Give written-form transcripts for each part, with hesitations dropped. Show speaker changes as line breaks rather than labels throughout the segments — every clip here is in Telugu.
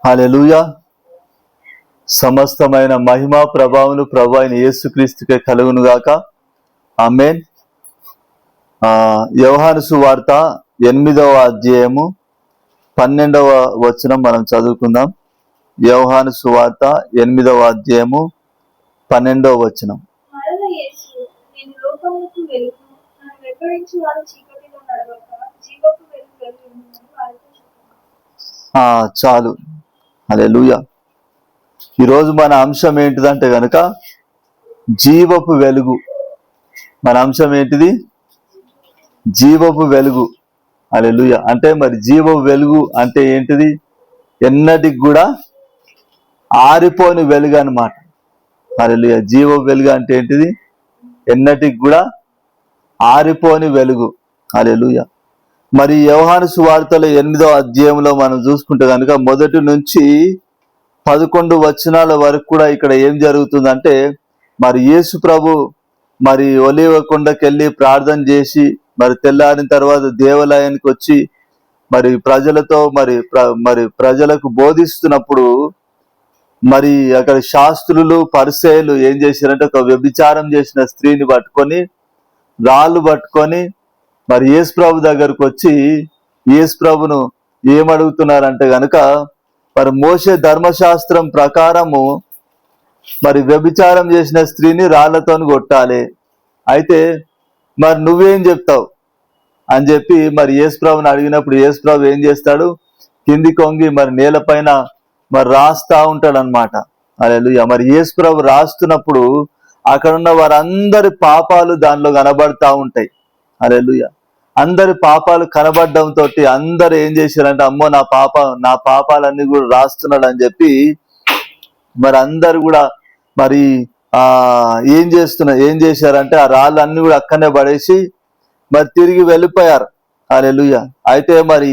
హల్లెలూయా. సమస్తమైన మహిమ ప్రభావమును ప్రభు అయిన యేసుక్రీస్తుకే కలుగును గాక. ఆమేన్. యోహాను సువార్త 8వ అధ్యాయము 12వ వచనం మనం చదువుకుందాం. యోహాను సువార్త 8వ అధ్యాయము 12వ వచనం. చాలు. హల్లెలూయా. ఈరోజు మన అంశం ఏంటిదంటే గనక జీవపు వెలుగు. మన అంశం ఏంటిది? జీవపు వెలుగు. హల్లెలూయా. అంటే మరి జీవపు వెలుగు అంటే ఏంటిది? ఎన్నటికి కూడా ఆరిపోని వెలుగు అన్నమాట. హల్లెలూయా. జీవపు వెలుగు అంటే ఏంటిది? ఎన్నటికి కూడా ఆరిపోని వెలుగు. హల్లెలూయా. మరి యోహాను సువార్తలో 8వ అధ్యాయంలో మనం చూసుకుంటే కనుక 1 నుంచి 11 వచనాల వరకు కూడా ఇక్కడ ఏం జరుగుతుందంటే, మరి యేసు ప్రభు మరి ఒలీవ కొండకెళ్ళి ప్రార్థన చేసి మరి తెల్లారిన తర్వాత దేవాలయానికి వచ్చి మరి ప్రజలతో మరి ప్రజలకు బోధిస్తున్నప్పుడు మరి అక్కడ శాస్త్రులు పరిసయ్యులు ఏం చేశారంటే, ఒక వ్యభిచారం చేసిన స్త్రీని పట్టుకొని రాళ్ళు పట్టుకొని మరి యేసు ప్రభు దగ్గరకు వచ్చి యేసు ప్రభును ఏమడుగుతున్నారంటే గనక, మరి మోషే ధర్మశాస్త్రం ప్రకారము మరి వ్యభిచారం చేసిన స్త్రీని రాళ్లతో కొట్టాలి, అయితే మరి నువ్వేం చెప్తావు అని చెప్పి మరి యేసు ప్రభుని అడిగినప్పుడు యేసు ప్రభు ఏం చేస్తాడు? కింది కొంగి మరి నేలపైన మరి రాస్తా ఉంటాడు అనమాట. హల్లెలూయా. మరి యేసు ప్రభు రాస్తున్నప్పుడు అక్కడ ఉన్న వారందరి పాపాలు దానిలో కనబడతా ఉంటాయి. హల్లెలూయా. అందరి పాపాలు కనబడడంతో అందరు ఏం చేశారంటే, అమ్మో నా పాపాలన్నీ కూడా రాస్తున్నాడు అని చెప్పి మరి అందరు కూడా మరి ఏం చేశారంటే ఆ రాళ్ళన్నీ కూడా అక్కడనే పడేసి మరి తిరిగి వెళ్ళిపోయారు. హల్లెలూయా. అయితే మరి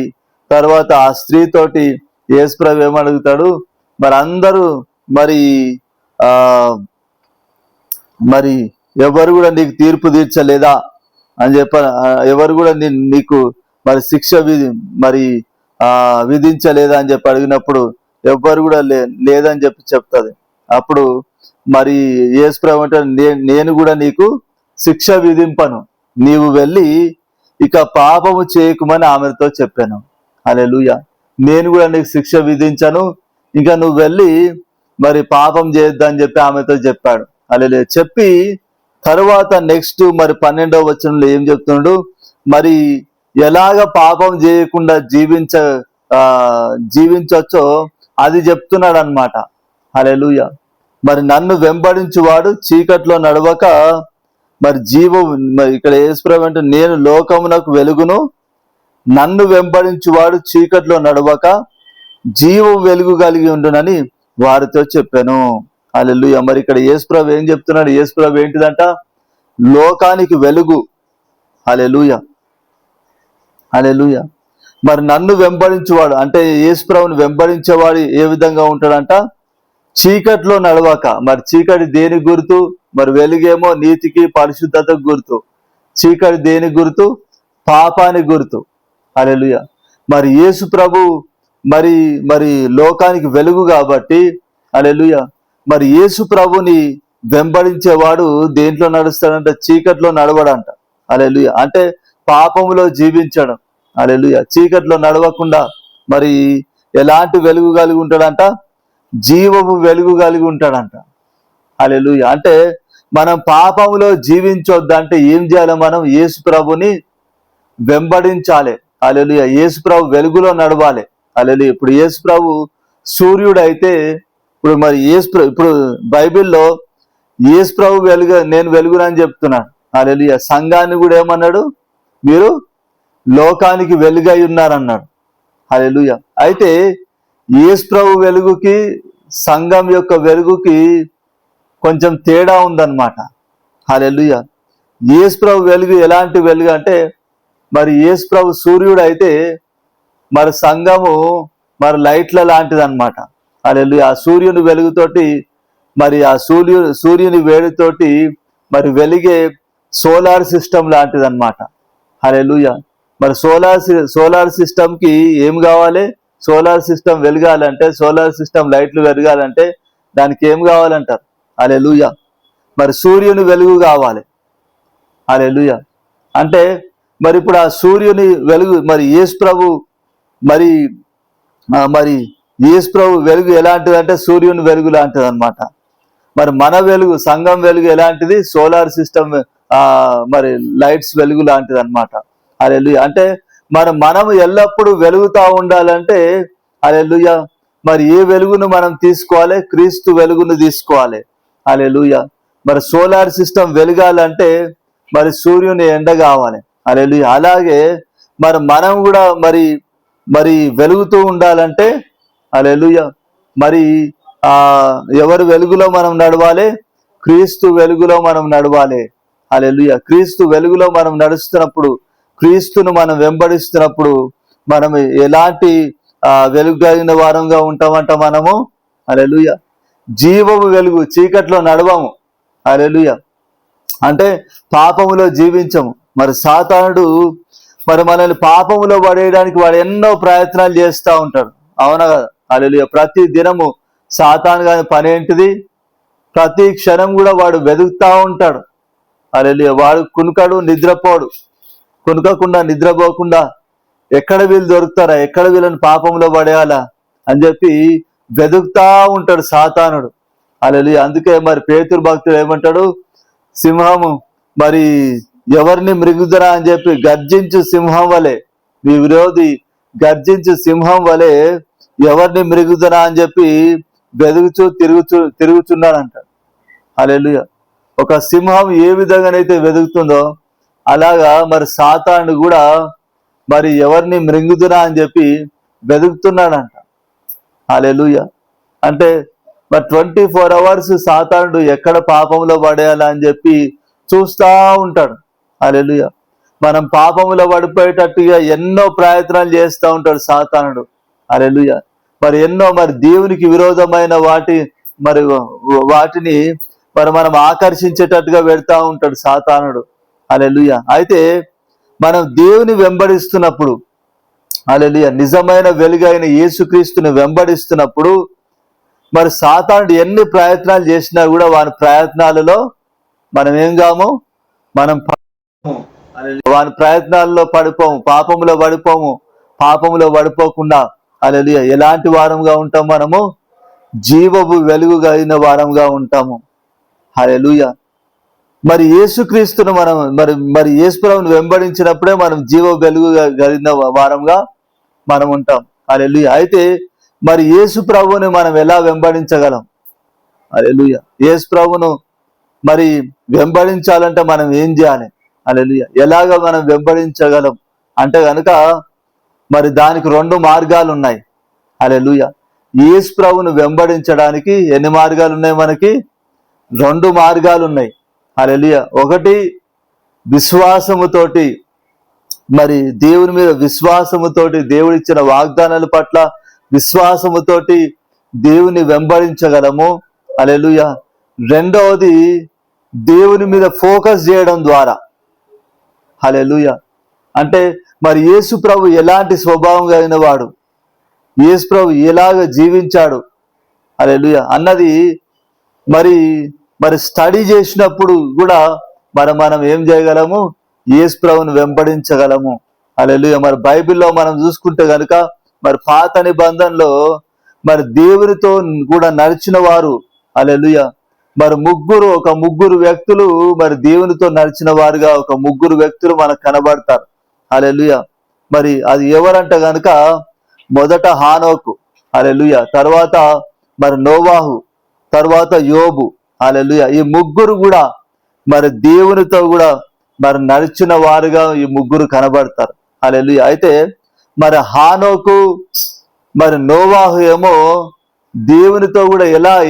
తర్వాత ఆ స్త్రీతోటి యేసు ప్రభు ఏమడుగుతాడు? మరి అందరూ మరి ఎవరు కూడా నీకు తీర్పు తీర్చలేదా అని ఎవరు కూడా నీకు మరి శిక్ష విధించలేదా అని చెప్పి అడిగినప్పుడు ఎవ్వరు కూడా లేదని చెప్పి చెప్తుంది. అప్పుడు మరి యేసు ప్రభు అంటే, నేను కూడా నీకు శిక్ష విధింపను, నీవు వెళ్ళి ఇక పాపము చేయకుమని ఆమెతో చెప్పాను. హల్లెలూయా. నేను కూడా నీకు శిక్ష విధించను, ఇంకా నువ్వు వెళ్ళి మరి పాపం చేయొద్దని చెప్పి ఆమెతో చెప్పాడు. హల్లెలూయా. చెప్పి తరువాత నెక్స్ట్ మరి 12వ వచనంలో ఏం చెప్తున్నాడు? మరి ఎలాగ పాపం చేయకుండా జీవించవచ్చో అది చెప్తున్నాడు అన్నమాట. హల్లెలూయా. మరి నన్ను వెంబడించువాడు చీకట్లో నడవక మరి ఇక్కడ యేసు ప్రభు అంటే, నేను లోకమునకు వెలుగును, నన్ను వెంబడించువాడు చీకట్లో నడవక జీవం వెలుగు కలిగి ఉండునని వారితో చెప్పాను. హల్లెలూయా. మరి ఇక్కడ యేసు ప్రభు ఏం చెప్తున్నాడు? యేసు ప్రభు ఏంటిదంట? లోకానికి వెలుగు. హల్లెలూయా. హల్లెలూయా. మరి నన్ను వెంబడించేవాడు అంటే యేసు ప్రభుని వెంబడించేవాడు ఏ విధంగా ఉంటాడంట? చీకట్లో నడవక. మరి చీకటి దేని గుర్తు? మరి వెలుగేమో నీతికి పరిశుద్ధతకు గుర్తు. చీకటి దేని గుర్తు? పాపానికి గుర్తు. హల్లెలూయా. మరి యేసు ప్రభు మరి లోకానికి వెలుగు కాబట్టి, హల్లెలూయా, మరి యేసు ప్రభుని వెంబడించేవాడు దేంట్లో నడుస్తాడంట? చీకట్లో నడవడంట. హల్లెలూయా. అంటే పాపములో జీవించడం. హల్లెలూయా. చీకట్లో నడవకుండా మరి ఎలాంటి వెలుగు కలిగి ఉంటాడంట? జీవము వెలుగు కలిగి ఉంటాడంట. హల్లెలూయా. అంటే మనం పాపములో జీవించొద్దంటే ఏం చేయాలి? మనం యేసు ప్రభుని వెంబడించాలి. హల్లెలూయా. యేసు ప్రభు వెలుగులో నడవాలి. హల్లెలూయా. ఇప్పుడు యేసు ప్రభు సూర్యుడు అయితే, ఇప్పుడు బైబిల్లో యేసు ప్రభు నేను వెలుగునని చెప్తున్నాను. హల్లెలూయా. సంఘాన్ని కూడా ఏమన్నాడు? మీరు లోకానికి వెలుగై ఉన్నారన్నాడు. హల్లెలూయా. అయితే యేసు ప్రభు వెలుగుకి సంఘం యొక్క వెలుగుకి కొంచెం తేడా ఉందన్నమాట. హల్లెలూయా. యేసు ప్రభు వెలుగు ఎలాంటి వెలుగు అంటే, మరి యేసు ప్రభు సూర్యుడు అయితే మరి సంఘము మరి లైట్ల లాంటిది అనమాట. హల్లెలూయా. ఆ సూర్యుని వెలుగుతోటి మరి ఆ సూర్యుని వేడితోటి మరి వెలిగే సోలార్ సిస్టమ్ లాంటిది అనమాట. హల్లెలూయా. మరి సోలార్ సిస్టమ్ కి ఏం కావాలి? సోలార్ సిస్టమ్ వెలగాలంటే, సోలార్ సిస్టమ్ లైట్లు వెలగాలంటే దానికి ఏం కావాలంటారు? హల్లెలూయా. మరి సూర్యుని వెలుగు కావాలి. హల్లెలూయా. అంటే మరి ఇప్పుడు ఆ సూర్యుని వెలుగు మరి యేసు ప్రభు మరి మరి యేసు ప్రభు వెలుగు ఎలాంటిది అంటే సూర్యుని వెలుగు లాంటిది అనమాట. మరి మన వెలుగు, సంఘం వెలుగు ఎలాంటిది? సోలార్ సిస్టమ్ మరి లైట్స్ వెలుగు లాంటిది అనమాట. హల్లెలూయా. అంటే మనం ఎల్లప్పుడూ వెలుగుతా ఉండాలంటే హల్లెలూయా మరి ఏ వెలుగును మనం తీసుకోవాలి? క్రీస్తు వెలుగును తీసుకోవాలి. హల్లెలూయా. మరి సోలార్ సిస్టమ్ వెలగాలంటే మరి సూర్యుని ఎండ కావాలి. హల్లెలూయా. అలాగే మనం కూడా మరి వెలుగుతూ ఉండాలంటే హల్లెలూయా మరి ఎవరి వెలుగులో మనం నడవాలి? క్రీస్తు వెలుగులో మనం నడవాలి. హల్లెలూయా. క్రీస్తు వెలుగులో మనం నడుస్తున్నప్పుడు, క్రీస్తును మనం వెంబడిస్తున్నప్పుడు మనం ఎలాంటి వెలుగు కలిగిన వారంగా ఉంటామంట మనము? హల్లెలూయా. జీవము వెలుగు, చీకట్లో నడవము. హల్లెలూయా. అంటే పాపములో జీవించము. మరి సాతానుడు మరి మనల్ని పాపములో పడేయడానికి వాడు ఎన్నో ప్రయత్నాలు చేస్తూ ఉంటాడు. అవునా కదా? హల్లెలూయా. ప్రతి దినము సాతాను గాని పని ఏంటిది? ప్రతి క్షణం కూడా వాడు వెతుకుతా ఉంటాడు. హల్లెలూయా. వాడు కునుకడు, నిద్రపోడు. కునుకకుండా, నిద్రపోకుండా ఎక్కడ వీళ్ళు దొరుకుతారా, ఎక్కడ వీళ్ళని పాపంలో పడేయాలా అని చెప్పి వెతుకుతా ఉంటాడు సాతానుడు. హల్లెలూయా. అందుకే మరి పేతురు భక్తుడు ఏమంటాడు? సింహము మరి ఎవరిని మృగుదరా అని చెప్పి గర్జించు సింహం వలె, మీ విరోధి గర్జించు సింహం వలె ఎవరిని మృగుదరా అని చెప్పి తిరుగుచున్నాడంట. హల్లెలూయా. ఒక సింహం ఏ విధంగానైతే వెతుకుతుందో అలాగా మరి సాతానుడు కూడా మరి ఎవరిని మృంగుదురా అని చెప్పి వెతుకుతున్నాడంట. హల్లెలూయా. అంటే మరి 24 hours సాతానుడు ఎక్కడ పాపంలో పడేయాలా అని చెప్పి చూస్తూ ఉంటాడు. హల్లెలూయా. మనం పాపంలో పడిపోయేటట్టుగా ఎన్నో ప్రయత్నాలు చేస్తూ ఉంటాడు సాతానుడు. హల్లెలూయా. మరి ఎన్నో మరి దేవునికి విరోధమైన వాటిని మనం ఆకర్షించేటట్టుగా పెడతా ఉంటాడు సాతానుడు. హల్లెలూయా. అయితే మనం దేవుని వెంబడిస్తున్నప్పుడు, హల్లెలూయా, నిజమైన వెలుగైన యేసుక్రీస్తుని వెంబడిస్తున్నప్పుడు మరి సాతానుడు ఎన్ని ప్రయత్నాలు చేసినా కూడా వాని ప్రయత్నాలలో మనం ఏం కాము? మనం వాని ప్రయత్నాల్లో పడిపోము, పాపములో పడిపోము. పాపములో పడిపోకుండా హల్లెలూయా ఎలాంటి వారంగా ఉంటాం? మనము జీవపు వెలుగు కలిగిన వారంగా ఉంటాము. హల్లెలూయా. మరి యేసుక్రీస్తును మనం మరి యేసు ప్రభువును వెంబడించినప్పుడే మనం జీవ వెలుగు కలిగిన వారంగా మనం ఉంటాం. హల్లెలూయా. అయితే మరి యేసు ప్రభువుని మనం ఎలా వెంబడించగలం? హల్లెలూయా. యేసు ప్రభువును మరి వెంబడించాలంటే మనం ఏం చేయాలి? హల్లెలూయా. ఎలాగ మనం వెంబడించగలం అంటే కనుక మరి దానికి 2 మార్గాలు ఉన్నాయి. హల్లెలూయా. యేసు ప్రభువును వెంబడించడానికి ఎన్ని మార్గాలు ఉన్నాయి? మనకి 2 మార్గాలు ఉన్నాయి. హల్లెలూయా. ఒకటి విశ్వాసముతోటి, మరి దేవుని మీద విశ్వాసముతోటి, దేవుడిచ్చిన వాగ్దానాల పట్ల విశ్వాసముతోటి దేవుని వెంబడించగలము. హల్లెలూయా. రెండవది దేవుని మీద ఫోకస్ చేయడం ద్వారా. హల్లెలూయా. అంటే మరి యేసు ప్రభు ఎలాంటి స్వభావం కలిగిన వాడు, యేసు ప్రభు ఎలాగ జీవించాడు హల్లెలూయా అన్నది మరి స్టడీ చేసినప్పుడు కూడా మనం ఏం చేయగలము? యేసు ప్రభువును వెంబడించగలము. హల్లెలూయా. మరి బైబిల్లో మనం చూసుకుంటే కనుక మరి పాత నిబంధనలో మరి దేవునితో కూడా నడిచిన వారు హల్లెలూయా మరి ఒక ముగ్గురు వ్యక్తులు మరి దేవునితో నడిచిన వారుగా ఒక ముగ్గురు వ్యక్తులు మనకు కనబడతారు. హల్లెలూయా. మరి అది ఎవరంట గనుక మొదట హానోకు, హల్లెలూయా, తర్వాత మరి నోవాహు, తర్వాత యోబు. హల్లెలూయా. ఈ ముగ్గురు కూడా మరి దేవునితో కూడా మరి నడిచిన వారుగా ఈ ముగ్గురు కనబడతారు. హల్లెలూయా. అయితే మరి హానోకు మరి నోవాహు ఏమో దేవునితో కూడా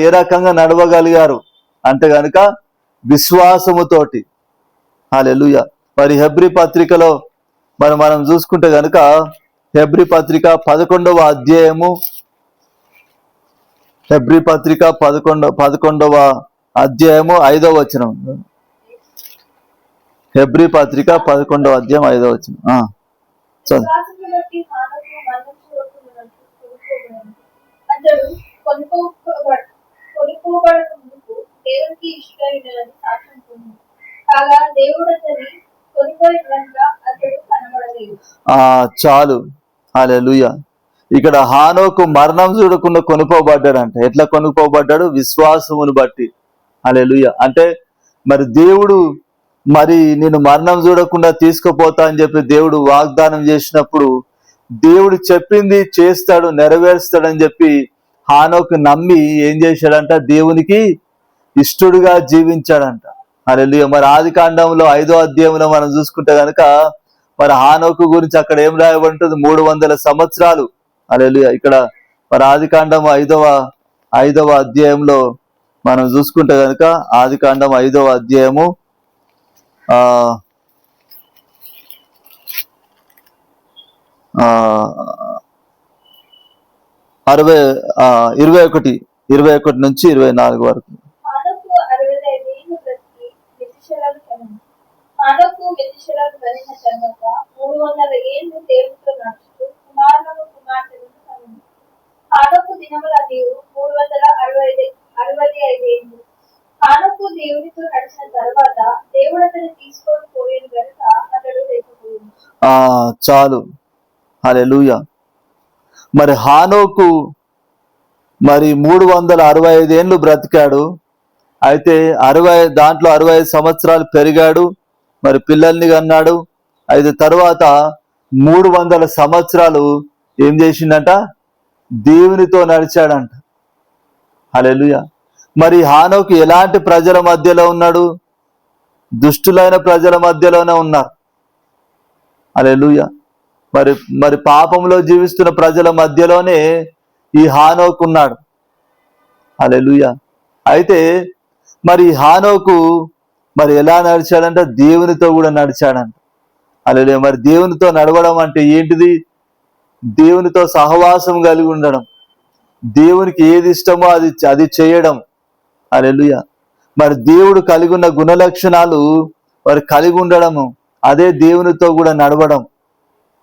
ఏ రకంగా నడవగలిగారు అంటే గనుక విశ్వాసముతోటి. హల్లెలూయా. మరి హెబ్రీ పత్రికలో మనం చూసుకుంటే గనుక హెబ్రీ పత్రిక 11వ అధ్యాయము, హెబ్రీ పత్రిక 11వ అధ్యాయము 5వ వచనం. హెబ్రీ పత్రిక 11వ అధ్యాయం 5వ వచనం. చదువు.
అతడు కొనుక్కోబడక ముందుకు దేవునికి ఇష్టమైనదని సాక్ష్యం పొందాడు. కాగా దేవుడు అతని కొనుక్కోగా అతడు కనబడలేదు.
చాలు. హల్లెలూయా. ఇక్కడ హానోకు మరణం చూడకుండా కొనుక్కోబడ్డాడంట. ఎట్లా కొనుక్కోబడ్డాడు? విశ్వాసమును బట్టి. హల్లెలూయా. అంటే మరి దేవుడు మరి నేను మరణం చూడకుండా తీసుకుపోతా అని చెప్పి దేవుడు వాగ్దానం చేసినప్పుడు దేవుడు చెప్పింది చేస్తాడు, నెరవేరుస్తాడని చెప్పి హానోకు నమ్మి ఏం చేశాడంట? దేవునికి ఇష్టడుగా జీవించాడంట. హల్లెలూయా. మరి ఆదికాండంలో 5వ అధ్యాయంలో మనం చూసుకుంటే కనుక మరి హానోకు గురించి అక్కడ ఏం రాయబడి 300 సంవత్సరాలు. హల్లెలూయా. ఇక్కడ మరి ఆదికాండం 5వ అధ్యాయంలో మనం చూసుకుంటే కనుక ఆదికాండం 5వ అధ్యాయము 21 నుంచి 24 వరకు.
హానోకు మెతుషెలకు కలిగిన తర్వాత 300 ఏళ్ళు దేవునితో నడుస్తూ కుమారులను కుమార్తెలను కనుగొన్నాడు. హానోకు దినములన్నీ 365 ఏళ్ళు. హానోకు దేవునితో నడిచిన తర్వాత దేవుడు అతన్ని తీసుకొని పోయేది కనుక అతడు లేకపోయింది.
చాలు. హల్లెలూయా. మరి హానోకు మరి 365 ఏళ్ళు బ్రతికాడు. అయితే దాంట్లో 65 సంవత్సరాలు పెరిగాడు, మరి పిల్లల్ని కన్నాడు. అయితే తర్వాత 300 సంవత్సరాలు ఏం చేసిండంట? దేవునితో నడిచాడంట. హల్లెలూయా. మరి హానోకు ఎలాంటి ప్రజల మధ్యలో ఉన్నాడు? దుష్టులైన ప్రజల మధ్యలోనే ఉన్నారు. హల్లెలూయా. మరి పాపంలో జీవిస్తున్న ప్రజల మధ్యలోనే ఈ హానోకు ఉన్నాడు. హల్లెలూయా. అయితే మరి హానోకు మరి ఎలా నడిచాడంట? దేవునితో కూడా నడిచాడంట. హల్లెలూయా. మరి దేవునితో నడవడం అంటే ఏంటిది? దేవునితో సహవాసం కలిగి ఉండడం, దేవునికి ఏది ఇష్టమో అది చేయడం. హల్లెలూయా. మరి దేవుడు కలిగి ఉన్న గుణలక్షణాలు మరి కలిగి ఉండడము, అదే దేవునితో కూడా నడవడం.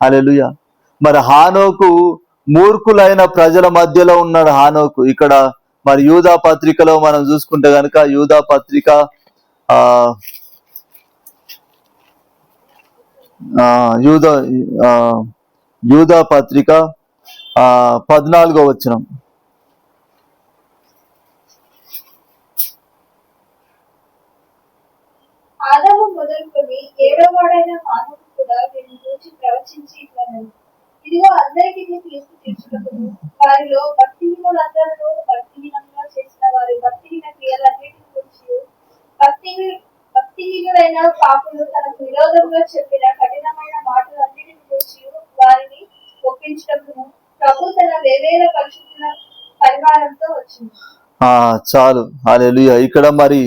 హల్లెలూయా. మరి హానోకు మూర్ఖులైన ప్రజల మధ్యలో ఉన్నాడు. హానోకు ఇక్కడ మరి యూదా పత్రికలో మనం చూసుకుంటే కనుక యూదా పత్రిక యూదా పత్రిక 14వ వచనం.
ఆదాము మొదలుకొని 7వ వాడైన హానోకు కూడా వీరిని గురించి ప్రవచించి ఇట్లనెను. ఇదిగో అందరికీ తీర్పు తీర్చుటకును వారిలో భక్తిహీనులందరూ భక్తిహీనంగా చేసిన వారి భక్తిహీన క్రియలన్నిటిని గురించి భక్తిహీనులైన పాపులు తనకు విరోధంగా చెప్పిన కఠినమైన మాటలన్నిటిని గురించి వారిని ఒప్పించటకును ప్రభు తన వేవేల పరిశుద్ధుల పరివారంతో వచ్చింది.
చాలు. హల్లెలూయా. ఇక్కడ మరి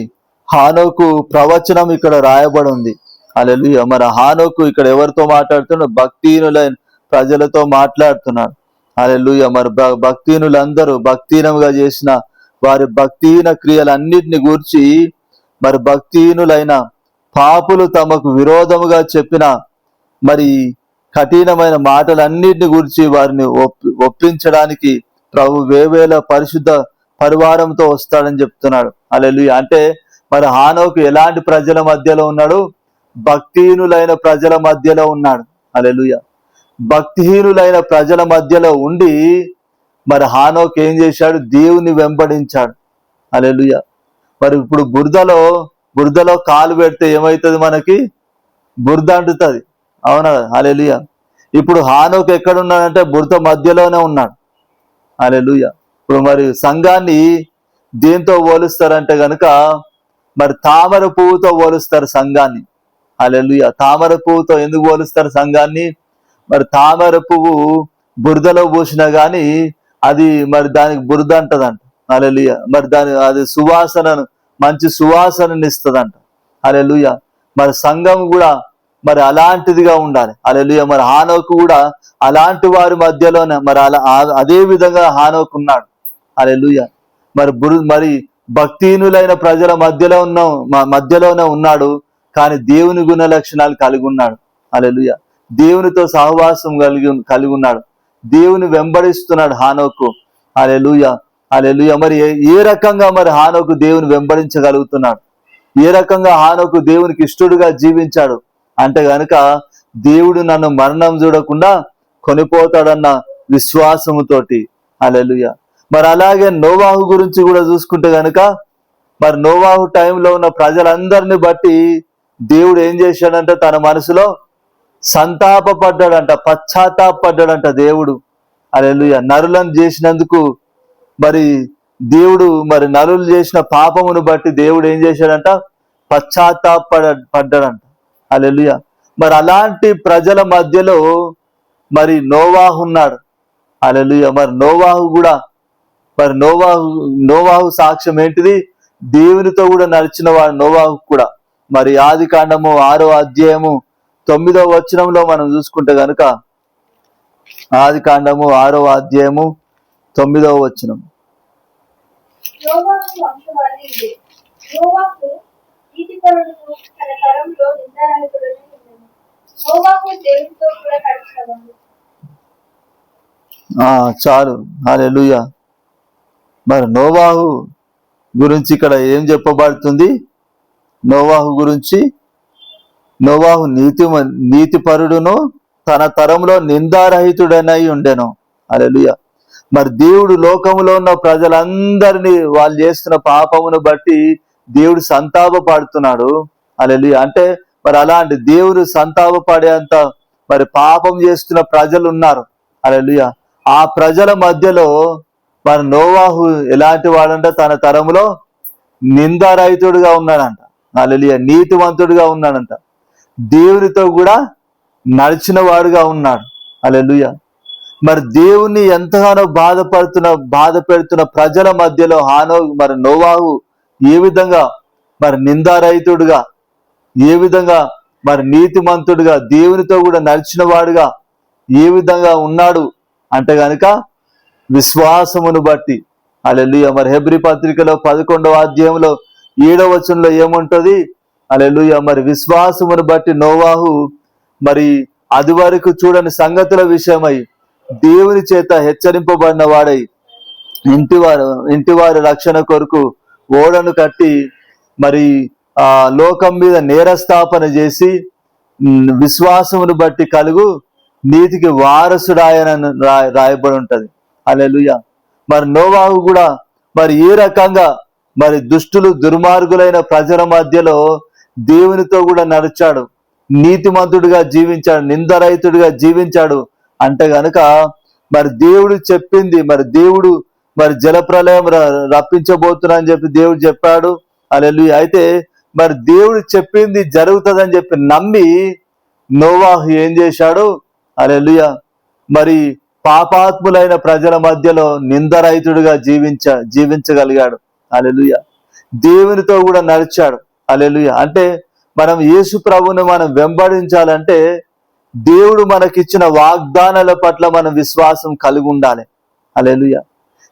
హానోకు ప్రవచనం ఇక్కడ రాయబడి ఉంది. హల్లెలూయా. మరి హానోకు ఇక్కడ ఎవరితో మాట్లాడుతున్నాడు? భక్తిహీనులైన ప్రజలతో మాట్లాడుతున్నాడు. హల్లెలూయా. మరి భక్తిహీనులందరూ భక్తిహీనంగా చేసిన వారి భక్తిహీన క్రియలన్నిటిని గూర్చి మరి భక్తిహీనులైన పాపులు తమకు విరోధముగా చెప్పిన మరి కఠినమైన మాటలన్నిటిని గురించి వారిని ఒప్పించడానికి ప్రభు వేవేల పరిశుద్ధ పరివారంతో వస్తాడని చెప్తున్నాడు. హల్లెలూయా. అంటే మరి హానోకు ఎలాంటి ప్రజల మధ్యలో ఉన్నాడు? భక్తిహీనులైన ప్రజల మధ్యలో ఉన్నాడు. హల్లెలూయా. భక్తిహీనులైన ప్రజల మధ్యలో ఉండి మరి హానోకు ఏం చేశాడు? దేవుని వెంబడించాడు. హల్లెలూయా. మరి ఇప్పుడు బురదలో కాలు పెడితే ఏమవుతుంది? మనకి బురద అంటుతుంది. అవునా? హల్లెలూయా. ఇప్పుడు హానోకు ఎక్కడున్నాడంటే బురద మధ్యలోనే ఉన్నాడు. హల్లెలూయా. ఇప్పుడు మరి సంఘాన్ని దేంతో పోలుస్తారంటే గనుక మరి తామర పువ్వుతో పోలుస్తారు సంఘాన్ని. హల్లెలూయా. తామర పువ్వుతో ఎందుకు పోలుస్తారు సంఘాన్ని? మరి తామర పువ్వు బురదలో పోసినా గాని అది మరి దానికి బురద అంటదంట. హల్లెలూయా. మరి అది మంచి సువాసనని ఇస్తుందంట. హల్లెలూయా. మరి సంఘం కూడా మరి అలాంటిదిగా ఉండాలి. హల్లెలూయా. మరి హానోకు కూడా అలాంటి వారి మధ్యలోనే మరి అదే విధంగా హానోకు ఉన్నాడు. హల్లెలూయా. మరి భక్తిహీనులైన ప్రజల మధ్యలోనే ఉన్నాడు, కానీ దేవుని గుణ లక్షణాలు కలిగి ఉన్నాడు. హల్లెలూయా. దేవునితో సహవాసం కలిగి ఉన్నాడు. దేవుని వెంబడిస్తున్నాడు హానోకు. హల్లెలూయా, హల్లెలూయా. మరి ఏ రకంగా మరి హానోకు దేవుని వెంబడించగలుగుతున్నాడు? ఏ రకంగా హానోకు దేవునికి ఇష్టడుగా జీవించాడు అంటే గనుక దేవుడు నన్ను మరణం చూడకుండా కొనిపోతాడన్న విశ్వాసముతోటి. హల్లెలూయా. మరి అలాగే నోవాహు గురించి కూడా చూసుకుంటే గనుక మరి నోవాహు టైంలో ఉన్న ప్రజలందరిని బట్టి దేవుడు ఏం చేశాడంటే తన మనసులో సంతాపడ్డాడంట, పశ్చాత్తాపడ్డాడంట దేవుడు. హల్లెలూయా. నరులను చేసినందుకు మరి దేవుడు మరి నరులు చేసిన పాపమును బట్టి దేవుడు ఏం చేశాడంట, పడ్డాడంట. హల్లెలూయా. మరి అలాంటి ప్రజల మధ్యలో మరి నోవాహు ఉన్నాడు. హల్లెలూయా. మరి నోవాహు కూడా మరి నోవాహు సాక్ష్యం ఏంటిది? దేవునితో కూడా నడిచిన వాడు నోవాహు కూడా. మరి ఆది కాండము 6వ అధ్యాయము 9వ వచనంలో మనం చూసుకుంటే గనుక ఆది కాండము 6వ అధ్యాయము 9వ వచనం.
నోవాహు వంశవాళి ఇదే. నోవాహు నీతిపరుడును, తన తరంలో నిందారహితుడును ఉండెను. నోవాహు దేవునితో కూడా నడిచినవాడు.
చాలు. హల్లెలూయా. మరి నోవాహు గురించి ఇక్కడ ఏం చెప్పబడుతుంది? నోవాహు గురించి, నోవాహు నీతిపరుడును తన తరంలో నిందారహితుడనై ఉండెను. హల్లెలూయా. మరి దేవుడు లోకంలో ఉన్న ప్రజలందరినీ వాళ్ళు చేస్తున్న పాపమును బట్టి దేవుడు సంతాపపడుతున్నాడు. హల్లెలూయా. అంటే మరి అలాంటి దేవుడు సంతాపపడేంత మరి పాపం చేస్తున్న ప్రజలు ఉన్నారు. హల్లెలూయా. ఆ ప్రజల మధ్యలో మరి నోవాహు ఎలాంటి వాడంటే తన తరములో నిందారహితుడుగా ఉన్నాడంట. హల్లెలూయా. నీతివంతుడుగా ఉన్నాడంట. దేవునితో కూడా నడిచిన వాడుగా ఉన్నాడు. హల్లెలూయా. మరి దేవుణ్ణి ఎంతగానో బాధ పెడుతున్న ప్రజల మధ్యలో మరి నోవాహు ఏ విధంగా మరి నిందారహితుడుగా, ఏ విధంగా మరి నీతిమంతుడుగా, దేవునితో కూడా నడిచిన వాడుగా ఏ విధంగా ఉన్నాడు అంటే గనుక విశ్వాసమును బట్టి. హల్లెలూయా. మరి హెబ్రీ పత్రికలో 11వ అధ్యాయంలో 7వ వచనంలో ఏముంటది? హల్లెలూయా. మరి విశ్వాసమును బట్టి నోవాహు మరి అది వరకు చూడని సంగతుల విషయమై దేవుని చేత హెచ్చరింపబడిన వాడై ఇంటివారి రక్షణ కొరకు ఓడను కట్టి మరి లోకం మీద నేరస్థాపన చేసి విశ్వాసమును బట్టి కలుగు నీతికి వారసుడాయనని రాయబడి ఉంటది. హల్లెలూయా. మరి నోవాహు కూడా మరి ఏ రకంగా మరి దుష్టులు దుర్మార్గులైన ప్రజల మధ్యలో దేవునితో కూడా నడిచాడు, నీతిమంతుడిగా జీవించాడు, నిందరహితుడిగా జీవించాడు అంటే గనుక మరి దేవుడు చెప్పింది, మరి దేవుడు మరి జలప్రలయం రప్పించబోతున్నా అని చెప్పి దేవుడు చెప్పాడు. హల్లెలూయా. అయితే మరి దేవుడు చెప్పింది జరుగుతుందని చెప్పి నమ్మి నోవాహు ఏం చేశాడు? హల్లెలూయా. మరి పాపాత్ములైన ప్రజల మధ్యలో నిందరహితుడిగా జీవించగలిగాడు. హల్లెలూయా. దేవునితో కూడా నడిచాడు. హల్లెలూయా. అంటే మనం యేసు ప్రభువుని మనం వెంబడించాలంటే దేవుడు మనకిచ్చిన వాగ్దానాల పట్ల మనం విశ్వాసం కలిగి ఉండాలి. హల్లెలూయా.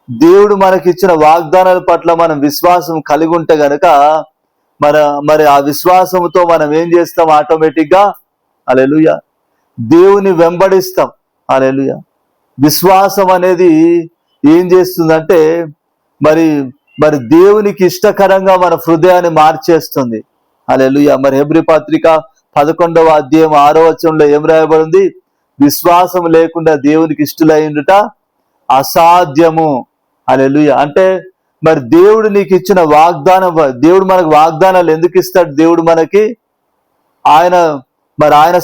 దేవుడు మనకిచ్చిన వాగ్దానాల పట్ల మనం విశ్వాసం కలిగి ఉంటే గనక మరి ఆ విశ్వాసంతో మనం ఏం చేస్తాం? ఆటోమేటిక్ గా హల్లెలూయా దేవుని వెంబడిస్తాం. హల్లెలూయా. విశ్వాసం అనేది ఏం చేస్తుందంటే మరి దేవునికి ఇష్టకరంగా మన హృదయాన్ని మార్చేస్తుంది. హల్లెలూయా. మరి హెబ్రీ పత్రిక 11వ అధ్యాయం 6వ వచనంలో ఏం రాయబడింది? విశ్వాసం లేకుండా దేవునికి ఇష్టలైండుట అసాధ్యము. హల్లెలూయా. అంటే మరి దేవుడు నీకు ఇచ్చిన వాగ్దానం, దేవుడు మనకు వాగ్దానాలు ఎందుకు ఇస్తాడు? దేవుడు మనకి ఆయన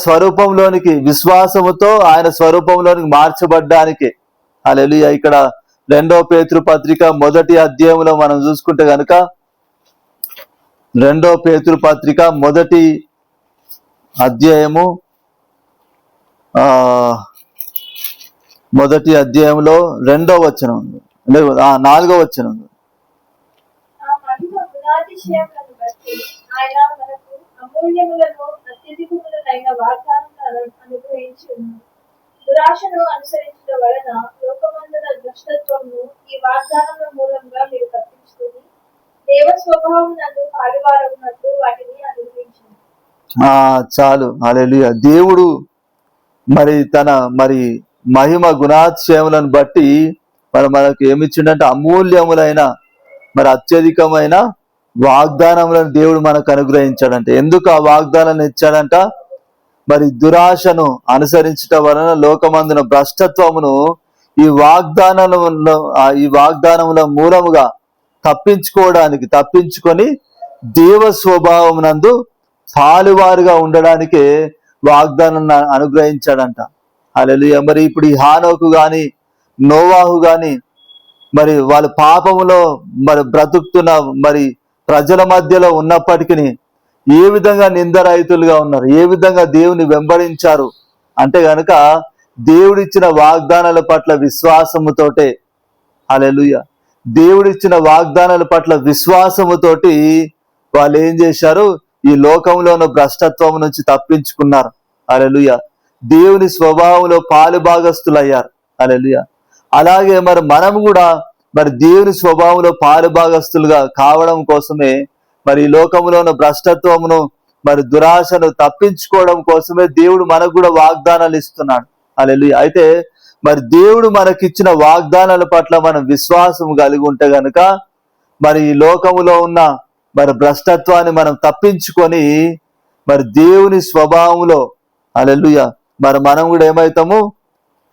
స్వరూపంలోనికి, విశ్వాసముతో ఆయన స్వరూపంలోనికి మార్చబడ్డానికి. హల్లెలూయా. ఇక్కడ 2వ పేతురు పత్రిక 1వ అధ్యాయంలో మనం చూసుకుంటే గనుక 2వ పేతురు పత్రిక 1వ అధ్యాయము 1వ అధ్యాయంలో 2వ వచనం, 4వ వచనం.
ఆయన మనకు అమూల్యములను అత్యధికములైన వాగ్దానాలను అనుగ్రహించి ఉన్నాడు. దురాశను అనుసరించడం వలన లోకమందున దుష్టత్వమును ఈ వాగ్దానముల మూలంగా మీరు తప్పించుకుని దేవ స్వభావం నందు పాలువారవునట్లు వాటిని అనుగ్రహించింది.
చాలు. హల్లెలూయా. దేవుడు మరి తన మరి మహిమ గుణాతిశయములను బట్టి మరి మనకు ఏమిచ్చిండంటే అమూల్యములైన మరి అత్యధికమైన వాగ్దానములను దేవుడు మనకు అనుగ్రహించాడంట. ఎందుకు ఆ వాగ్దానాన్ని ఇచ్చాడంట? మరి దురాశను అనుసరించట వలన లోకమందున భ్రష్టత్వమును ఈ వాగ్దానముల మూలముగా తప్పించుకొని దేవ స్వభావం నందు పాలువారుగా ఉండడానికే వాగ్దానాన్ని అనుగ్రహించాడంట. హల్లెలూయా. మరి ఇప్పుడు ఈ హానోకు గాని నోవాహు గాని మరి వాళ్ళ పాపములో మరి బ్రతుకుతున్న మరి ప్రజల మధ్యలో ఉన్నప్పటికీ ఏ విధంగా నిందరహితులుగా ఉన్నారు, ఏ విధంగా దేవుని వెంబడించారు అంటే గనక దేవుడిచ్చిన వాగ్దానాల పట్ల విశ్వాసముతోటే. హల్లెలూయా. దేవుడిచ్చిన వాగ్దానాల పట్ల విశ్వాసముతోటి వాళ్ళు ఏం చేశారు? ఈ లోకంలో ఉన్న భ్రష్టత్వం నుంచి తప్పించుకున్నారు. హల్లెలూయా. దేవుని స్వభావంలో పాలు భాగస్తులయ్యారు. హల్లెలూయా. అలాగే మరి మనం కూడా మరి దేవుని స్వభావంలో పాలు భాగస్తులుగా కావడం కోసమే మరి ఈ లోకంలో ఉన్న భ్రష్టత్వమును మరి దురాశను తప్పించుకోవడం కోసమే దేవుడు మనకు కూడా వాగ్దానాలు ఇస్తున్నాడు. హల్లెలూయా. అయితే మరి దేవుడు మనకిచ్చిన వాగ్దానాల పట్ల మనం విశ్వాసం కలిగి ఉంటే గనుక మరి ఈ లోకములో ఉన్న మరి భ్రష్టత్వాన్ని మనం తప్పించుకొని మరి దేవుని స్వభావంలో హల్లెలూయా మరి మనం కూడా ఏమవుతాము?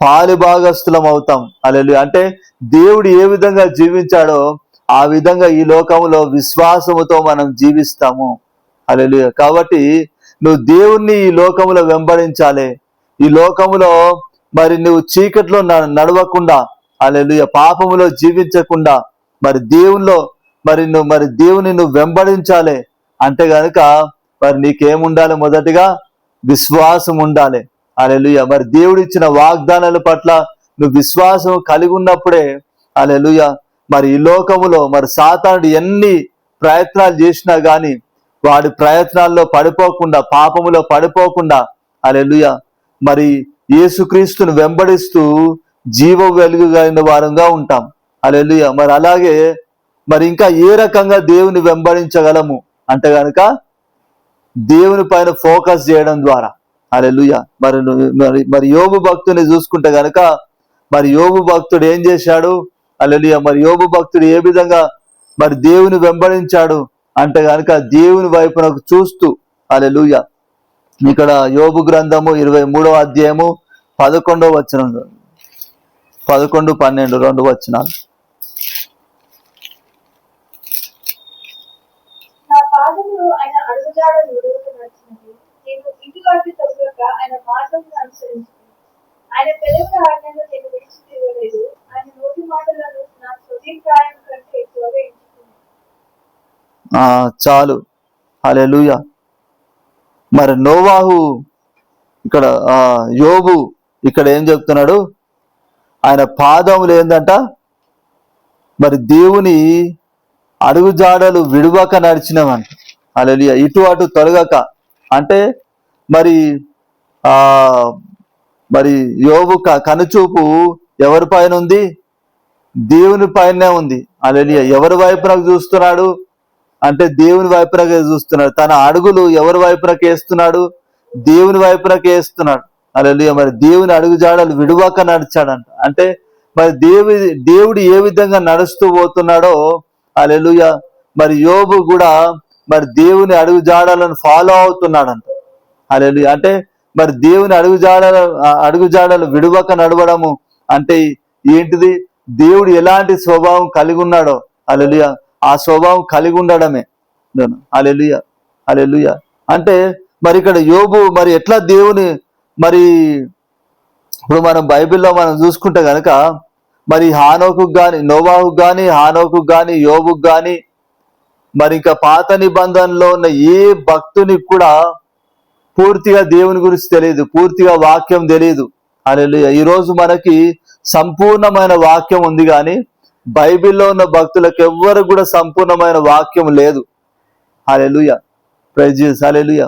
పాలు భాగస్థులం అవుతాం. హల్లెలూయా. అంటే దేవుడు ఏ విధంగా జీవించాడో ఆ విధంగా ఈ లోకంలో విశ్వాసముతో మనం జీవిస్తాము. హల్లెలూయా. కాబట్టి నువ్వు దేవుణ్ణి ఈ లోకములో వెంబడించాలి. ఈ లోకములో మరి నువ్వు చీకట్లో నడవకుండా, హల్లెలూయా, పాపములో జీవించకుండా మరి దేవునిలో మరి దేవుని నువ్వు వెంబడించాలి అంటే గనుక మరి నీకేముండాలి? మొదటిగా విశ్వాసం ఉండాలి. హల్లెలూయా. మరి దేవుడిచ్చిన వాగ్దానాల పట్ల నువ్వు విశ్వాసం కలిగి ఉన్నప్పుడే హల్లెలూయా మరి ఈ లోకములో మరి సాతానుడు ఎన్ని ప్రయత్నాలు చేసినా గాని వాడి ప్రయత్నాల్లో పడిపోకుండా, పాపములో పడిపోకుండా హల్లెలూయా మరి యేసుక్రీస్తును వెంబడిస్తూ జీవ వెలుగుగైన వారంగా ఉంటాం. హల్లెలూయా. మరి అలాగే మరి ఇంకా ఏ రకంగా దేవుని వెంబడించగలము అంటే గనుక దేవుని పైన ఫోకస్ చేయడం ద్వారా. హల్లెలూయా. మరి యోబు భక్తుని చూసుకుంటే గనుక మరి యోబు భక్తుడు ఏం చేశాడు? హల్లెలూయా. మరి యోబు భక్తుడు ఏ విధంగా మరి దేవుని వెంబడించాడు అంటే గనుక దేవుని వైపునకు చూస్తూ. హల్లెలూయా. ఇక్కడ యోబు గ్రంథము 23వ అధ్యాయము 11వ వచనం, 11, 12 2 వచనాలు.
నా పాదములు ఆయన అడుగుజాడలు విడుదల నడిచినది. నేను ఇటు అటు తొలగక ఆయన మార్గమును అనుసరించుకుని ఆయన పెదవుల ఆజ్ఞను నేను విడిచి తిరగలేదు. ఆయన నోటి మాటలను నా స్వదీప్రాయం కంటే ఎక్కువగా ఎంచుకున్నాను.
చాలు. హల్లెలూయా. మరి నోవాహు ఇక్కడ యోబు ఇక్కడ ఏం చెప్తున్నాడు? ఆయన పాదములు ఏందంట? మరి దేవుని అడుగుజాడలు విడువక నడిచినవంట. హల్లెలూయా. ఇటు అటు తొలగక అంటే మరి మరి యోబు కనుచూపు ఎవరి పైన ఉంది? దేవుని పైనే ఉంది. హల్లెలూయా. ఎవరి వైపునకు చూస్తున్నాడు అంటే దేవుని వైపునకే చూస్తున్నాడు. తన అడుగులు ఎవరి వైపునకు వేస్తున్నాడు? దేవుని వైపునకు వేస్తున్నాడు. హల్లెలూయా. మరి దేవుని అడుగుజాడలు విడువక నడిచాడంట. అంటే మరి దేవుడు ఏ విధంగా నడుస్తూ పోతున్నాడో హల్లెలూయా మరి యోబు కూడా మరి దేవుని అడుగుజాడలను ఫాలో అవుతున్నాడంట. హల్లెలూయా. అంటే మరి దేవుని అడుగుజాడలు విడువక నడవడము అంటే ఏంటిది? దేవుడు ఎలాంటి స్వభావం కలిగి ఉన్నాడో హల్లెలూయా ఆ స్వభావం కలిగి ఉండడమే. హల్లెలూయా. హల్లెలూయా. అంటే మరి ఇక్కడ యోబు మరి ఎట్లా దేవుని మరి ఇప్పుడు మనం బైబిల్లో మనం చూసుకుంటే గనక మరి హానోకు గాని, నోవాహు గాని, హానోకు గాని, యోబుకు గాని మరి ఇంకా పాత నిబంధనలో ఉన్న ఏ భక్తునికి కూడా పూర్తిగా దేవుని గురించి తెలియదు, పూర్తిగా వాక్యం తెలియదు. హల్లెలూయా. ఈరోజు మనకి సంపూర్ణమైన వాక్యం ఉంది కానీ బైబిల్లో ఉన్న భక్తులకు ఎవ్వరు కూడా సంపూర్ణమైన వాక్యం లేదు. హల్లెలూయా. Praise Jesus. హల్లెలూయా.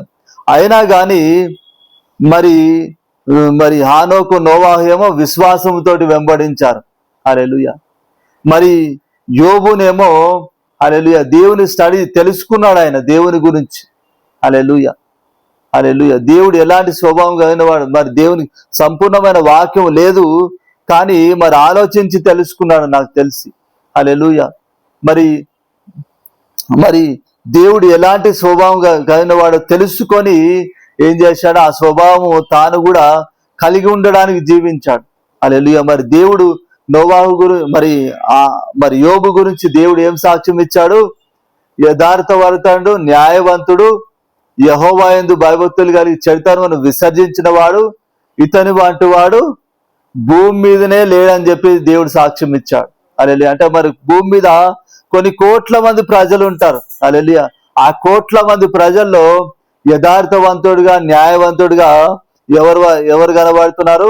అయినా కానీ మరి హానోకు, నోవాహు ఏమో విశ్వాసంతో వెంబడించారు. హల్లెలూయా. మరి యోబునేమో హల్లెలూయా దేవుని స్టడీ తెలుసుకున్నాడు ఆయన దేవుని గురించి. హల్లెలూయా. హల్లెలూయా. దేవుడు ఎలాంటి స్వభావం కలిగిన వాడు, మరి దేవుని సంపూర్ణమైన వాక్యం లేదు కానీ మరి ఆలోచించి తెలుసుకున్నాడు నాకు తెలిసి. హల్లెలూయా. మరి మరి దేవుడు ఎలాంటి స్వభావం కలిగిన వాడు తెలుసుకొని ఏం చేశాడు, ఆ స్వభావం తాను కూడా కలిగి ఉండడానికి జీవించాడు. హల్లెలూయా. మరి దేవుడు నోవాహు మరి యోబు గురించి దేవుడు ఏం సాక్ష్యం ఇచ్చాడు? యథార్థవర్తనుడు, న్యాయవంతుడు, యెహోవా యందు భయభక్తులు కలిగి చెడుతనమును విసర్జించిన వాడు, ఇతని వంటి వాడు భూమి మీదనే లేడని చెప్పి దేవుడు సాక్ష్యం ఇచ్చాడు. హల్లెలూయా. అంటే మరి భూమి మీద కొన్ని కోట్ల మంది ప్రజలు ఉంటారు. హల్లెలూయా. ఆ కోట్ల మంది ప్రజల్లో యథార్థవంతుడుగా, న్యాయవంతుడుగా ఎవరు కనబడుతున్నారు?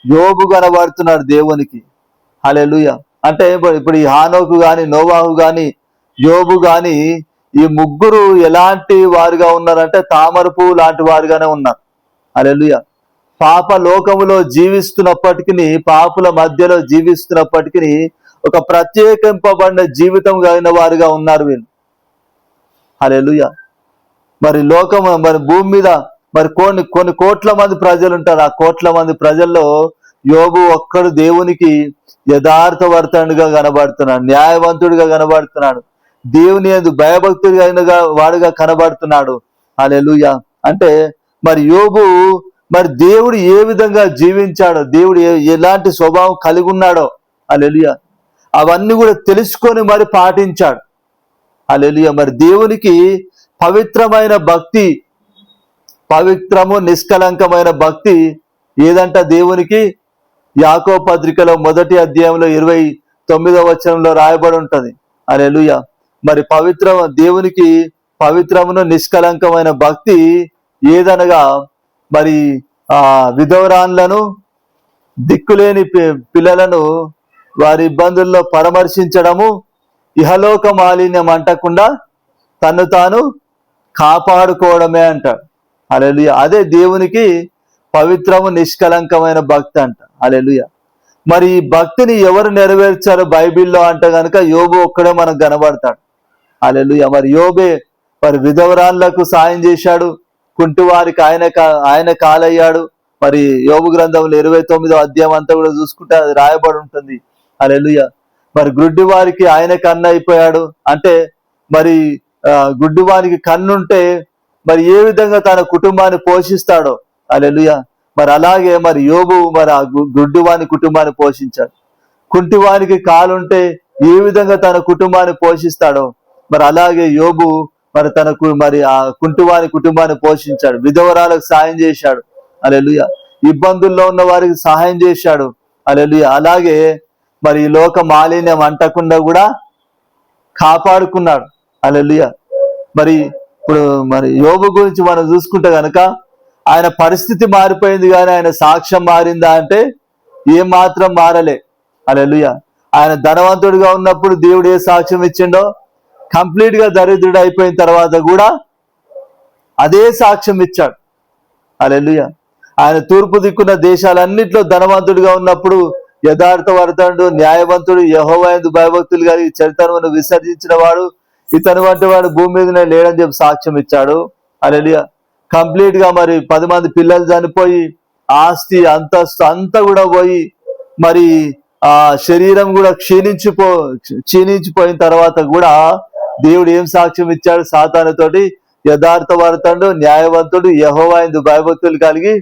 యోబు కనబడుతున్నాడు దేవునికి. హల్లెలూయా. అంటే ఇప్పుడు ఈ హానోకు గాని, నోవాహు గాని, యోబు గాని, ఈ ముగ్గురు ఎలాంటి వారుగా ఉన్నారంటే తామర పువ్వు లాంటి వారుగానే ఉన్నారు. హల్లెలూయా. పాప లోకములో జీవిస్తున్నప్పటికీ, పాపుల మధ్యలో జీవిస్తున్నప్పటికీ ఒక ప్రత్యేకింపబడిన జీవితం కలిగిన వారుగా ఉన్నారు వీళ్ళు. హల్లెలూయా. మరి మరి భూమి మీద మరి కొన్ని కోట్ల మంది ప్రజలు ఉంటారు. ఆ కోట్ల మంది ప్రజల్లో యోబు ఒక్కడు దేవునికి యథార్థవర్తనుడిగా కనబడుతున్నాడు, న్యాయవంతుడిగా కనబడుతున్నాడు, దేవుని యందు భయభక్తుడిగా వాడుగా కనబడుతున్నాడు. హల్లెలూయా. అంటే మరి యోబు మరి దేవుడు ఏ విధంగా జీవించాడో, దేవుడు ఎలాంటి స్వభావం కలిగి ఉన్నాడో, హల్లెలూయా, అవన్నీ కూడా తెలుసుకొని మరి పాటించాడు. హల్లెలూయా. మరి దేవునికి పవిత్రమైన భక్తి, పవిత్రము నిష్కలంకమైన భక్తి ఏదంట దేవునికి? యాకోబు పత్రికలో 1వ అధ్యాయంలో 29వ వచనంలో రాయబడి ఉంటది. హల్లెలూయా. మరి దేవునికి పవిత్రమును నిష్కలంకమైన భక్తి ఏదనగా మరి విధవరాన్లను, దిక్కులేని పిల్లలను వారి ఇబ్బందుల్లో పరామర్శించడము, ఇహలోక మాలిన్యం అంటకుండా తను తాను కాపాడుకోవడమే అంటాడు. హల్లెలూయా. అదే దేవునికి పవిత్రము నిష్కలంకమైన భక్తి అంట. హల్లెలూయా. మరి ఈ భక్తిని ఎవరు నెరవేర్చారు బైబిల్లో అంటే గనక యోబు ఒక్కడే మనకు కనబడతాడు. హల్లెలూయా. మరి యోబే మరి విధవరాన్లకు సాయం చేశాడు, కుంటివారికి ఆయన కాలయ్యాడు. మరి యోబు గ్రంథంలో 29వ అధ్యాయం అంతా కూడా చూసుకుంటే అది రాయబడి ఉంటుంది. హల్లెలూయా. మరి గుడ్డి వారికి ఆయన కన్ను అయిపోయాడు. అంటే మరి గుడ్డి వారికి కన్నుంటే మరి ఏ విధంగా తన కుటుంబాన్ని పోషిస్తాడో, హల్లెలూయా, మరి అలాగే మరి యోబు మరి ఆ గుడ్డివాని కుటుంబాన్ని పోషించాడు. కుంటివానికి కాలుంటే ఏ విధంగా తన కుటుంబాన్ని పోషిస్తాడో, మరి అలాగే యోబు మరి మరి ఆ కుంటివాని కుటుంబాన్ని పోషించాడు, విధవరాలకు సాయం చేశాడు. హల్లెలూయా. ఇబ్బందుల్లో ఉన్న వారికి సహాయం చేశాడు. హల్లెలూయా. అలాగే మరి ఈ లోక మాలిన్యం అంటకుండా కూడా కాపాడుకున్నాడు. హల్లెలూయా. మరి ఇప్పుడు మరి యోబు గురించి మనం చూసుకుంటే గనక ఆయన పరిస్థితి మారిపోయింది, కానీ ఆయన సాక్ష్యం మారిందా అంటే ఏం మాత్రం మారలే. హల్లెలూయా. ఆయన ధనవంతుడిగా ఉన్నప్పుడు దేవుడు ఏ సాక్ష్యం ఇచ్చిండో, కంప్లీట్ గా దరిద్రుడు అయిపోయిన తర్వాత కూడా అదే సాక్ష్యం ఇచ్చాడు. హల్లెలూయా. ఆయన తూర్పు దిక్కున్న దేశాలన్నింటిలో ధనవంతుడిగా ఉన్నప్పుడు యథార్థవర్తనుడు, న్యాయవంతుడు, యెహోవా యందు భయభక్తులు కలిగి చెడుతనమును విసర్జించిన వాడు, ఇతని వంటి వాడు భూమి మీదనే లేడని చెప్పి సాక్ష్యం ఇచ్చాడు. హల్లెలూయా. కంప్లీట్ గా మరి 10 మంది పిల్లలు చనిపోయి, ఆస్తి అంతస్తు అంతా కూడా పోయి, మరి ఆ శరీరం కూడా క్షీణించిపోయిన తర్వాత కూడా దేవుడు ఏం సాక్ష్యం ఇచ్చాడు? సాతానుతోటి యథార్థవర్తనుడు, న్యాయవంతుడు, యెహోవా యందు భయభక్తులు కలిగి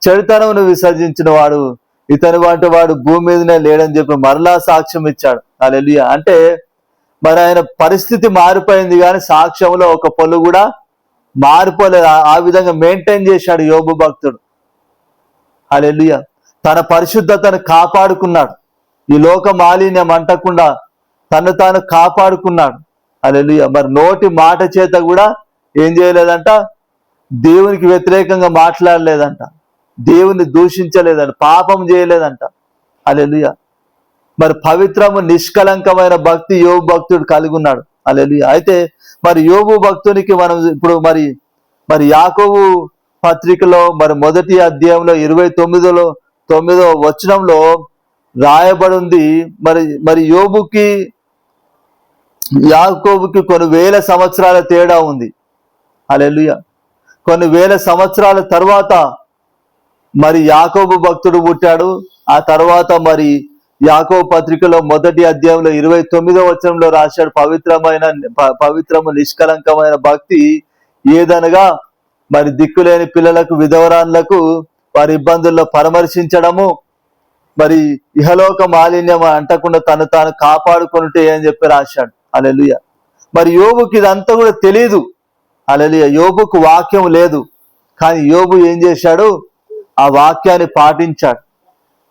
చెడుతనమును విసర్జించిన వాడు, ఇతని వంటి వాడు భూమి మీదనే లేడని చెప్పి మరలా సాక్ష్యం ఇచ్చాడు. హల్లెలూయా. అంటే మరి ఆయన పరిస్థితి మారిపోయింది, కానీ సాక్ష్యంలో ఒక పొల్లు కూడా మారిపోలేదు. ఆ విధంగా మెయింటైన్ చేశాడు యోబు భక్తుడు. హల్లెలూయా. తన పరిశుద్ధతను కాపాడుకున్నాడు, ఈ లోక మాలిన్యం అంటకుండా తను తాను కాపాడుకున్నాడు. హల్లెలూయా. మరి నోటి మాట చేత కూడా ఏం చేయలేదంట? దేవునికి వ్యతిరేకంగా మాట్లాడలేదంట, దేవుని దూషించలేదంట, పాపం చేయలేదంట. హల్లెలూయా. మరి పవిత్రము నిష్కలంకమైన భక్తి యోబు భక్తుడు కలిగి ఉన్నాడు. హల్లెలూయా. అయితే మరి యోబు భక్తునికి మనం ఇప్పుడు మరి యాకోబు పత్రికలో మరి 1వ అధ్యాయంలో 29వ వచనంలో రాయబడి ఉంది. మరి యాకోబుకి కొన్ని వేల సంవత్సరాల తేడా ఉంది. హల్లెలూయా. కొన్ని వేల సంవత్సరాల తర్వాత మరి యాకోబు భక్తుడు పుట్టాడు, ఆ తర్వాత మరి యాకోబు పత్రికలో మొదటి అధ్యాయంలో 29వ వచనంలో రాశాడు, పవిత్రము నిష్కలంకమైన భక్తి ఏదనగా మరి దిక్కులేని పిల్లలకు, విధవరాన్లకు వారి ఇబ్బందుల్లో పరామర్శించడము, మరి ఇహలోక మాలిన్యం అంటకుండా తను తాను కాపాడుకుంటే అని చెప్పి రాశాడు. హల్లెలూయా. మరి యోబుకి ఇదంతా కూడా తెలియదు. హల్లెలూయా. యోబుకు వాక్యం లేదు, కానీ యోబు ఏం చేశాడు? ఆ వాక్యాన్ని పాటించాడు.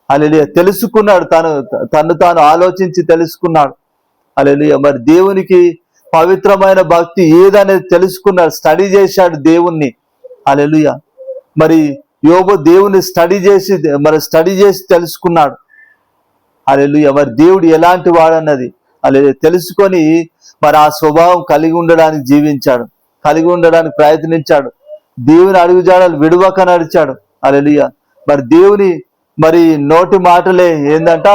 హల్లెలూయా. తెలుసుకున్నాడు, తను తాను ఆలోచించి తెలుసుకున్నాడు. హల్లెలూయా. మరి దేవునికి పవిత్రమైన భక్తి ఏదనేది తెలుసుకున్నాడు, స్టడీ చేశాడు దేవుణ్ణి. హల్లెలూయా. మరి యోబు దేవుని స్టడీ చేసి తెలుసుకున్నాడు. హల్లెలూయా. మరి దేవుడు ఎలాంటి వాడన్నది హల్లెలూయా తెలుసుకొని మరి ఆ స్వభావం కలిగి ఉండడానికి జీవించాడు, కలిగి ఉండడానికి ప్రయత్నించాడు. దేవుని అడుగుజాడలు విడువక నడిచాడు. హల్లెలూయా. మరి దేవుని మరి నోటి మాటలే ఏందంట,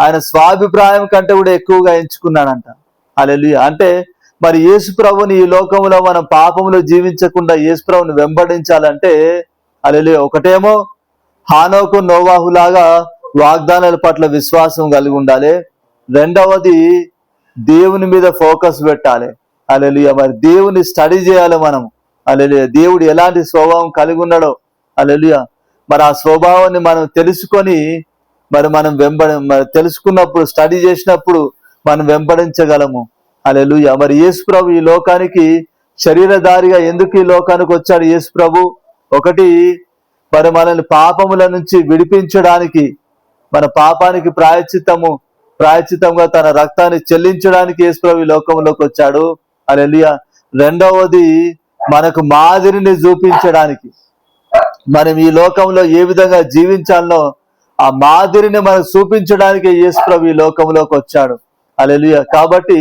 ఆయన స్వాభిప్రాయం కంటే కూడా ఎక్కువగా ఎంచుకున్నాడంట. హల్లెలూయా. అంటే మరి యేసు ప్రభుని ఈ లోకంలో మనం పాపంలో జీవించకుండా యేసు ప్రభుని వెంబడించాలంటే హల్లెలూయా ఒకటేమో హానోకు నోవాహు లాగా వాగ్దానాల పట్ల విశ్వాసం కలిగి ఉండాలి. రెండవది దేవుని మీద ఫోకస్ పెట్టాలి. హల్లెలూయా. మరి దేవుని స్టడీ చేయాలి మనం. హల్లెలూయా. దేవుడు ఎలాంటి స్వభావం కలిగి ఉన్నాడో హల్లెలూయా మరి ఆ స్వభావాన్ని మనం తెలుసుకొని మరి మనం తెలుసుకున్నప్పుడు, స్టడీ చేసినప్పుడు మనం వెంబడించగలము. హల్లెలూయా. మరి యేసు ప్రభు ఈ లోకానికి శరీరధారిగా ఎందుకు ఈ లోకానికి వచ్చాడు? యేసు ప్రభు ఒకటి మరి మనల్ని పాపముల నుంచి విడిపించడానికి, మన పాపానికి ప్రాయశ్చితంగా తన రక్తాన్ని చెల్లించడానికి యేసు ప్రభు ఈ లోకంలోకి వచ్చాడు. హల్లెలూయా. రెండవది మనకు మాదిరిని చూపించడానికి, మనం ఈ లోకంలో ఏ విధంగా జీవించాలనో ఆ మాదిరిని మనకు చూపించడానికి యేసు ప్రభు ఈ లోకంలోకి వచ్చాడు. హల్లెలూయా. కాబట్టి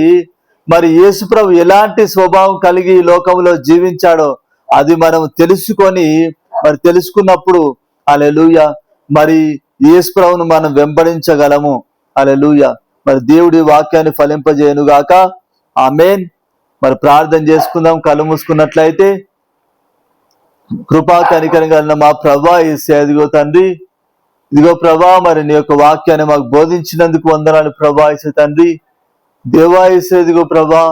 మరి యేసు ప్రభు ఎలాంటి స్వభావం కలిగి ఈ లోకంలో జీవించాడో అది మనం తెలుసుకున్నప్పుడు హల్లెలూయా మరి యేసు ప్రభువును మనం వెంబడించగలము. హల్లెలూయా. మరి దేవుడి వాక్యాన్ని ఫలింపజేయనుగాక. ఆమేన్. మరి ప్రార్థన చేసుకుందాం. కళ్ళు మూసుకున్నట్లయితే. కృపా కనికరంగా మా ప్రభా యేసయ్యా, ఇదిగో తండ్రి, ఇదిగో ప్రభా మరి నీ యొక్క వాక్యాన్ని మాకు బోధించినందుకు వందనాలు ప్రభా యేసయ్యా తండ్రి. దేవా యేసయ్యా, ఇదిగో ప్రభా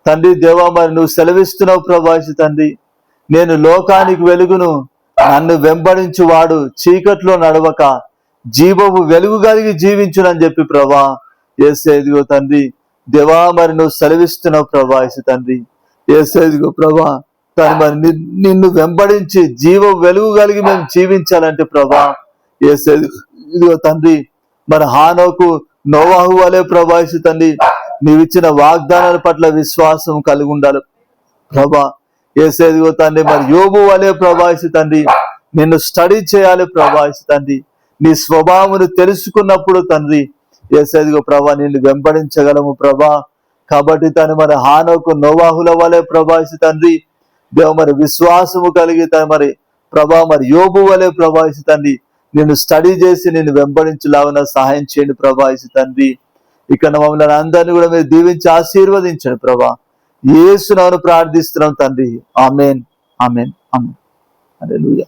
తండ్రి, దేవా మరి నువ్వు సెలవిస్తున్నావు ప్రభా యేసయ్యా తండ్రి, నేను లోకానికి వెలుగును, నన్ను వెంబడించువాడు చీకట్లో నడవక జీవము వెలుగు కలిగి జీవించునని చెప్పి ప్రభా యేసయ్యా, ఇదిగో తండ్రి, దేవా మరి నువ్వు సెలవిస్తున్నావు ప్రభా యేసయ్యా తండ్రి. యేసయ్యా, ఇదిగో ప్రభా మరి నిన్ను వెంబడించి జీవ వెలుగు కలిగి మేము జీవించాలంటే ప్రభా యేసయ్యా, ఇదిగో తండ్రి మరి హానోకు నోవాహు వలె ప్రభా యేసయ్యా తండ్రి నీవిచ్చిన వాగ్దానాల పట్ల విశ్వాసం కలిగి ఉండాలి ప్రభా యేసయ్యా, ఇదిగో తండ్రి మరి యోబు వలె ప్రభా యేసయ్యా తండ్రి నిన్ను స్టడీ చేయాలి ప్రభా యేసయ్యా తండ్రి. నీ స్వభావమును తెలుసుకున్నప్పుడు తండ్రి యేసయ్యా, ఇదిగో ప్రభా నిన్ను వెంబడించగలము ప్రభా. కాబట్టి మరి హానోకు నోవాహుల వలె ప్రభా యేసయ్యా తండ్రి దేవ మరి విశ్వాసము కలిగి మరి ప్రభా మరి యోబు వలె ప్రభా యేసయ్యా తండ్రి నిన్ను స్టడీ చేసి నిన్ను వెంబడించలాగా సహాయం చేయండి ప్రభా యేసయ్యా తండ్రి. ఇక్కడ మమ్మల్ని అందరినీ కూడా మీరు దీవించి ఆశీర్వదించండి ప్రభా. యేసు నామమున ప్రార్థిస్తున్నాం తండ్రి. ఆమేన్, ఆమేన్, ఆమేన్. హల్లెలూయా.